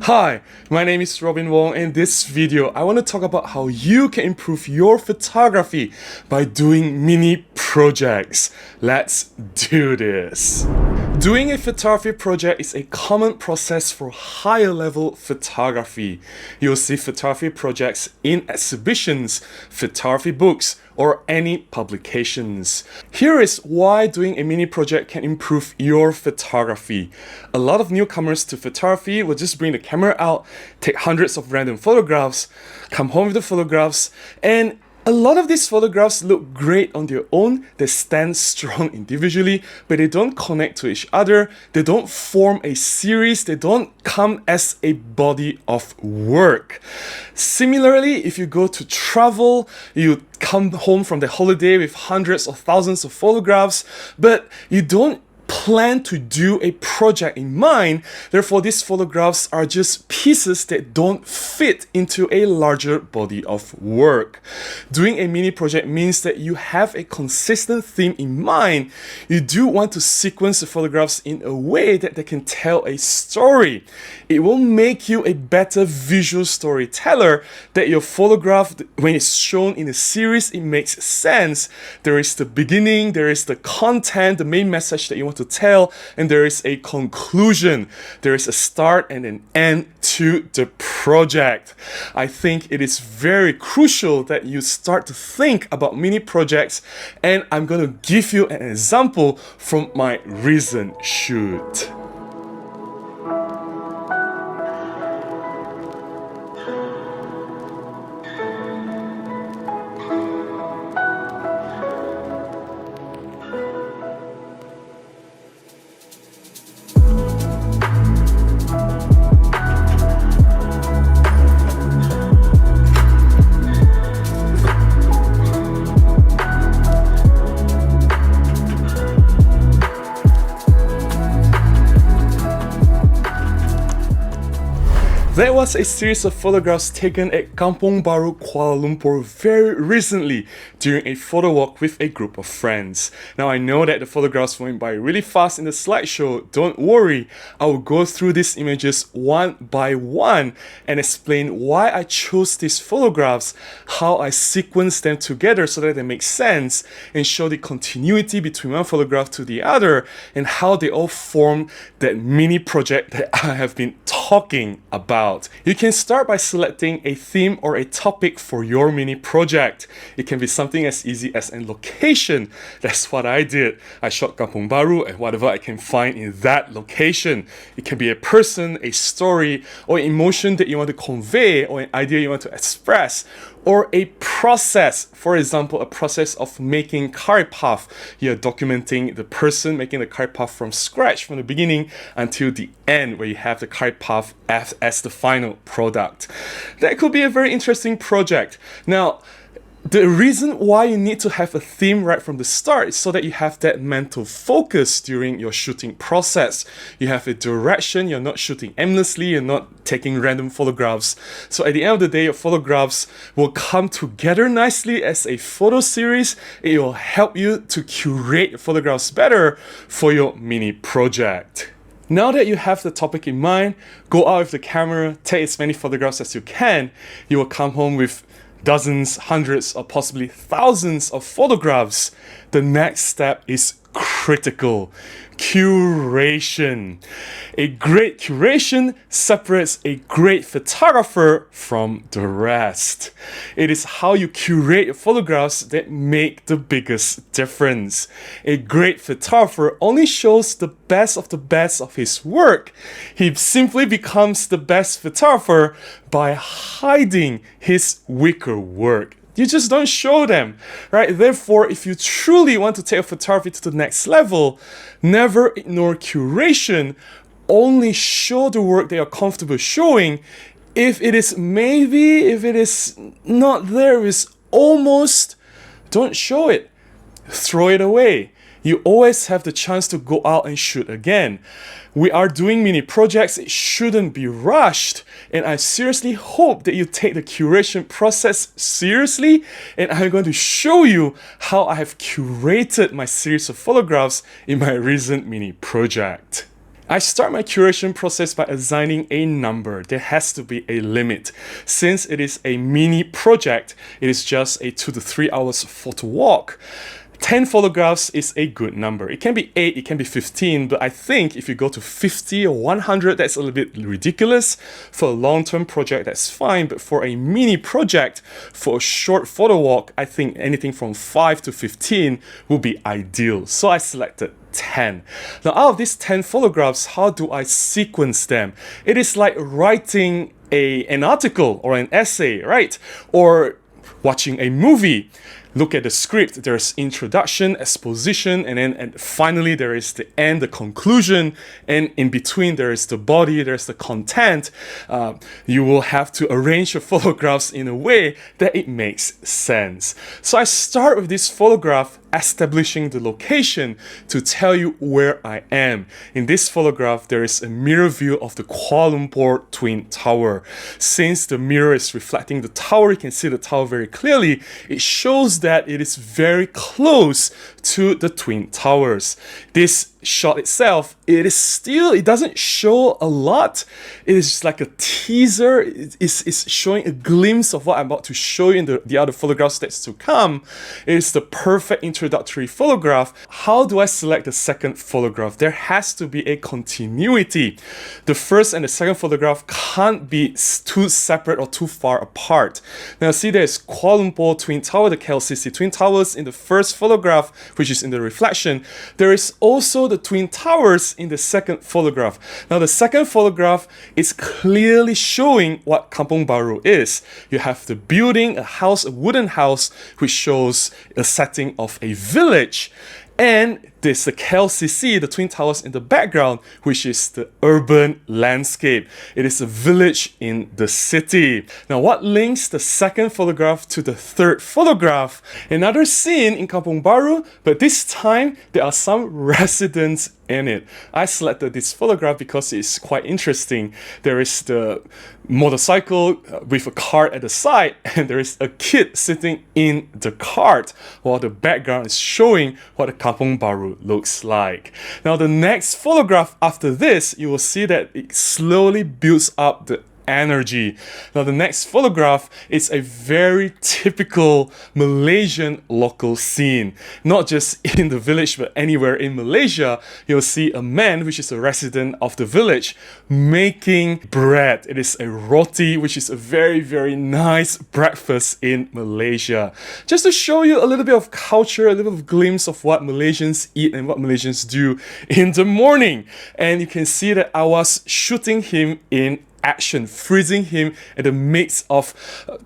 Hi, my name is Robin Wong. In this video, I want to talk about how you can improve your photography by doing mini projects. Let's do this. Doing a photography project is a common process for higher level photography. You'll see photography projects in exhibitions, photography books, or any publications. Here is why doing a mini project can improve your photography. A lot of newcomers to photography will just bring the camera out, take hundreds of random photographs, come home with the photographs, and a lot of these photographs look great on their own. They stand strong individually, but they don't connect to each other. They don't form a series. They don't come as a body of work. Similarly, if you go to travel, you come home from the holiday with hundreds or thousands of photographs, but you don't plan to do a project in mind. Therefore, these photographs are just pieces that don't fit into a larger body of work. Doing a mini project means that you have a consistent theme in mind. You do want to sequence the photographs in a way that they can tell a story. It will make you a better visual storyteller, that your photograph, when it's shown in a series, it makes sense. There is the beginning, there is the content, the main message that you want to tell, and there is a conclusion. There is a start and an end to the project. I think it is very crucial that you start to think about mini projects, and I'm going to give you an example from my recent shoot. There was a series of photographs taken at Kampong Baru, Kuala Lumpur very recently during a photo walk with a group of friends. Now I know that the photographs went by really fast in the slideshow. Don't worry, I will go through these images one by one and explain why I chose these photographs, how I sequenced them together so that they make sense, and show the continuity between one photograph to the other, and how they all form that mini project that I have been talking about. You can start by selecting a theme or a topic for your mini project. It can be something as easy as a location. That's what I did. I shot Kampong Baru and whatever I can find in that location. It can be a person, a story, or an emotion that you want to convey, or an idea you want to express, or a process. For example, a process of making curry puff. You're documenting the person making the curry puff from scratch, from the beginning until the end, where you have the curry puff as the final product. That could be a very interesting project. Now, the reason why you need to have a theme right from the start is so that you have that mental focus during your shooting process. You have a direction, you're not shooting aimlessly, you're not taking random photographs. So at the end of the day, your photographs will come together nicely as a photo series. It will help you to curate your photographs better for your mini project. Now that you have the topic in mind, go out with the camera, take as many photographs as you can. You will come home with dozens, hundreds, or possibly thousands of photographs. The next step is critical: curation. A great curation separates a great photographer from the rest. It is how you curate your photographs that make the biggest difference. A great photographer only shows the best of his work. He simply becomes the best photographer by hiding his weaker work. You just don't show them, right? Therefore, if you truly want to take a photography to the next level, never ignore curation. Only show the work that you're comfortable showing. If it is not there, it's almost, don't show it. Throw it away. You always have the chance to go out and shoot again. We are doing mini projects, it shouldn't be rushed, and I seriously hope that you take the curation process seriously, and I'm going to show you how I have curated my series of photographs in my recent mini project. I start my curation process by assigning a number. There has to be a limit. Since it is a mini project, it is just a 2 to 3 hours photo walk. 10 photographs is a good number. It can be 8, it can be 15, but I think if you go to 50 or 100, that's a little bit ridiculous. For a long-term project, that's fine, but for a mini project, for a short photo walk, I think anything from 5 to 15 would be ideal. So I selected 10. Now, out of these 10 photographs, how do I sequence them? It is like writing an article or an essay, right? Or watching a movie. Look at the script. There's introduction, exposition, and finally there is the end, the conclusion, and in between there is the body, there's the content. You will have to arrange your photographs in a way that it makes sense. So I start with this photograph establishing the location to tell you where I am. In this photograph, there is a mirror view of the Kuala Lumpur Twin Tower. Since the mirror is reflecting the tower, you can see the tower very clearly. It shows that it is very close to the Twin Towers. This shot itself, it doesn't show a lot. It is just like a teaser. It's showing a glimpse of what I'm about to show you in the other photographs that's to come. It is the perfect introductory photograph. How do I select the second photograph? There has to be a continuity. The first and the second photograph can't be too separate or too far apart. Now see, there's Kuala Lumpur Twin Tower, the KLCC Twin Towers in the first photograph, which is in the reflection. There is also the Twin Towers in the second photograph. Now the second photograph is clearly showing what Kampong Baru is. You have the building, a house, a wooden house, which shows a setting of a village. And there's the KLCC, the Twin Towers in the background, which is the urban landscape. It is a village in the city. Now, what links the second photograph to the third photograph? Another scene in Kampong Baru, but this time there are some residents in it. I selected this photograph because it's quite interesting. There is the motorcycle with a cart at the side, and there is a kid sitting in the cart, while the background is showing what the Kampong Baru looks like. Now the next photograph after this, you will see that it slowly builds up the energy. Now the next photograph is a very typical Malaysian local scene. Not just in the village, but anywhere in Malaysia, you'll see a man, which is a resident of the village, making bread. It is a roti, which is a very, very nice breakfast in Malaysia. Just to show you a little bit of culture, a little bit of glimpse of what Malaysians eat and what Malaysians do in the morning. And you can see that I was shooting him in action, freezing him in the midst of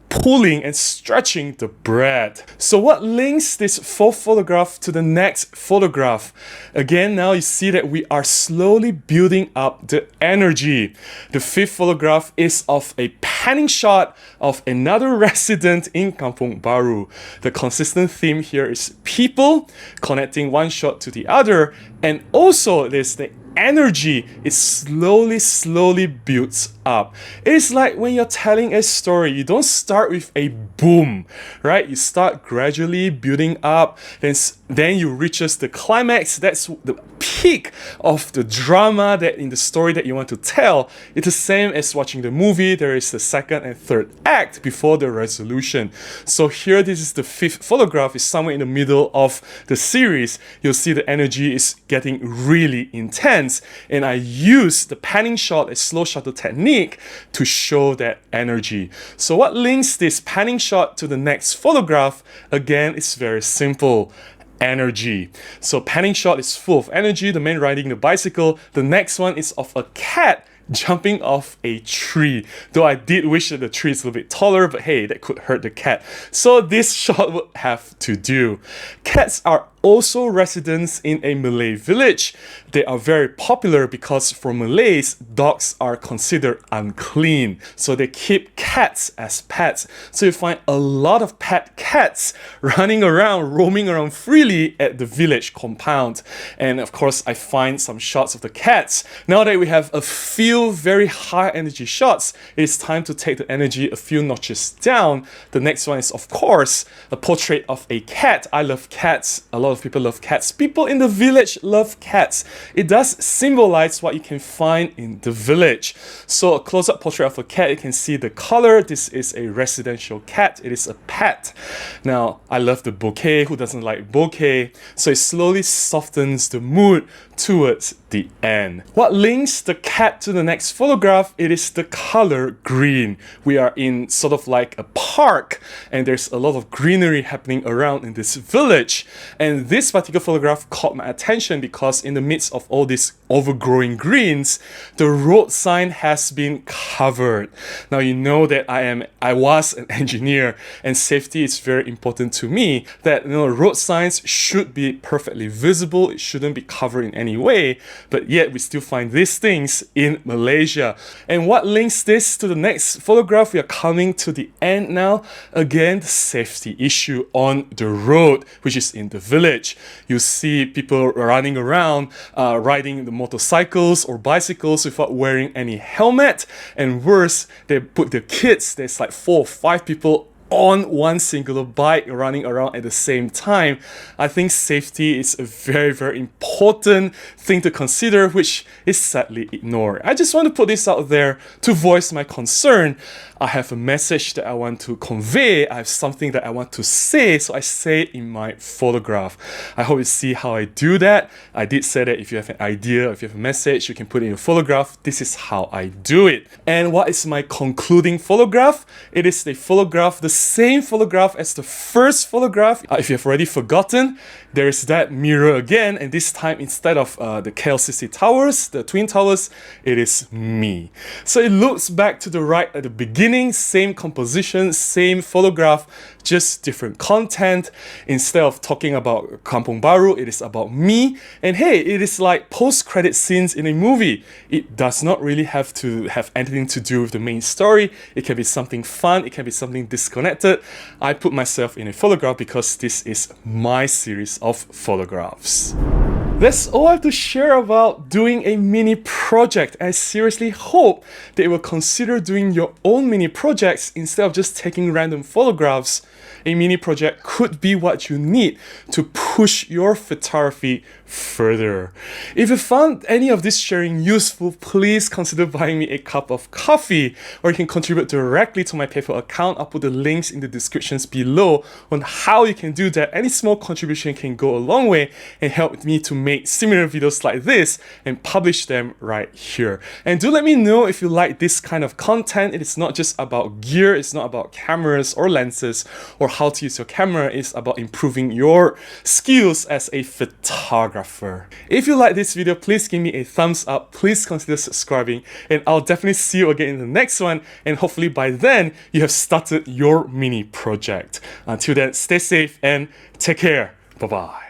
pulling and stretching the bread. So what links this fourth photograph to the next photograph? Again, now you see that we are slowly building up the energy. The fifth photograph is of a panning shot of another resident in Kampong Baru. The consistent theme here is people connecting one shot to the other, and also there's the energy. It slowly builds up. It is like when you're telling a story, you don't start with a boom, right? You start gradually building up, then you reaches the climax. That's the peak of the drama that in the story that you want to tell. It's the same as watching the movie. There is the second and third act before the resolution. So here, this is the fifth photograph. It's somewhere in the middle of the series. You'll see the energy is getting really intense, and I use the panning shot, a slow shutter technique, to show that energy. So what links this panning shot to the next photograph? Again, it's very simple. Energy. So panning shot is full of energy, the man riding the bicycle. The next one is of a cat jumping off a tree. Though I did wish that the tree is a little bit taller, but hey, that could hurt the cat. So this shot would have to do. Cats are also residents in a Malay village. They are very popular because for Malays, dogs are considered unclean. So they keep cats as pets. So you find a lot of pet cats running around, roaming around freely at the village compound. And of course, I find some shots of the cats. Now that we have a few very high energy shots, it's time to take the energy a few notches down. The next one is, of course, a portrait of a cat. I love cats. A lot of people love cats. People in the village love cats. It does symbolize what you can find in the village. So a close-up portrait of a cat, you can see the color. This is a residential cat. It is a pet. Now, I love the bouquet. Who doesn't like bouquet? So it slowly softens the mood towards the end. What links the cat to the next photograph? It is the color green. We are in sort of like a park, and there's a lot of greenery happening around in this village. And this particular photograph caught my attention because in the midst of all these overgrowing greens, the road sign has been covered. Now you know that I was an engineer, and safety is very important to me. That road signs should be perfectly visible. It shouldn't be covered in any way, but yet we still find these things in Malaysia. And what links this to the next photograph? We are coming to the end now. Again, the safety issue on the road, which is in the village. You see people running around, riding the motorcycles or bicycles without wearing any helmet, and worse, they put their kids, there's like 4 or 5 people on one singular bike running around at the same time. I think safety is a very, very important thing to consider, which is sadly ignored. I just want to put this out there to voice my concern. I have a message that I want to convey. I have something that I want to say, so I say it in my photograph. I hope you see how I do that. I did say that if you have an idea, if you have a message, you can put it in your photograph. This is how I do it. And what is my concluding photograph? It is the photograph, the same photograph as the first photograph. If you have already forgotten, there is that mirror again, and this time instead of the KLCC towers, the Twin Towers, it is me. So it looks back to the right at the beginning, same composition, same photograph, just different content. Instead of talking about Kampung Baru, it is about me. And hey, it is like post-credit scenes in a movie. It does not really have to have anything to do with the main story. It can be something fun, it can be something disconnected. I put myself in a photograph because this is my series of photographs. That's all I have to share about doing a mini project. I seriously hope that you will consider doing your own mini projects instead of just taking random photographs. A mini project could be what you need to push your photography further. If you found any of this sharing useful, please consider buying me a cup of coffee, or you can contribute directly to my PayPal account. I'll put the links in the descriptions below on how you can do that. Any small contribution can go a long way and help me to make similar videos like this and publish them right here. And do let me know if you like this kind of content. It is not just about gear, it's not about cameras or lenses or how to use your camera. It's about improving your skills as a photographer. If you like this video, please give me a thumbs up, please consider subscribing, and I'll definitely see you again in the next one, and hopefully by then you have started your mini project. Until then, stay safe and take care. Bye bye.